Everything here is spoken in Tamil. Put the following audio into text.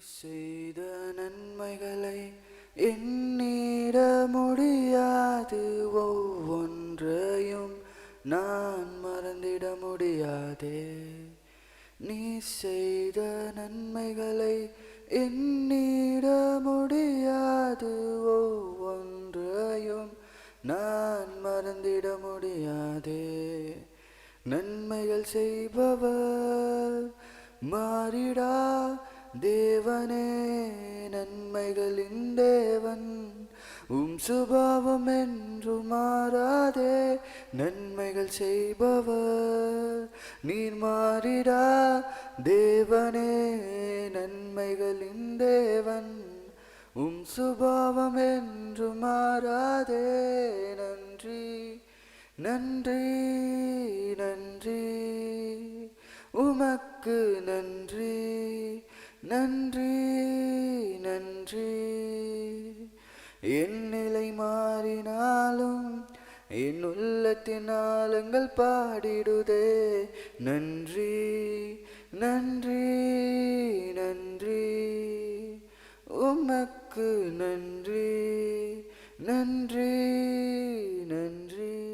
செய்த நன்மைகளை எண்ணிட முடியாது, ஒவ்வொன்றையும் நான் மறந்திட முடியாதே. நீ செய்த நன்மைகளை எண்ணிட முடியாது, ஒவ்வொன்றையும் நான் மறந்திட முடியாதே. நன்மைகள் செய்பவர் மாறிடா தேவனே, நன்மைகளின் தேவன் சுபாவம் என்று மாறாதே. நன்மைகள் செய்பவர் நீர் மாறிடா தேவனே, நன்மைகளின் தேவன் சுபாவம் என்று மாறாதே. நன்றி நன்றி நன்றி உமக்கு நன்றி நன்றி நன்றி. என் நிலை மாறினாலும் என் உள்ளத்தின் ஆழங்கள் பாடிடுதே. நன்றி நன்றி நன்றி உமக்கு நன்றி நன்றி நன்றி.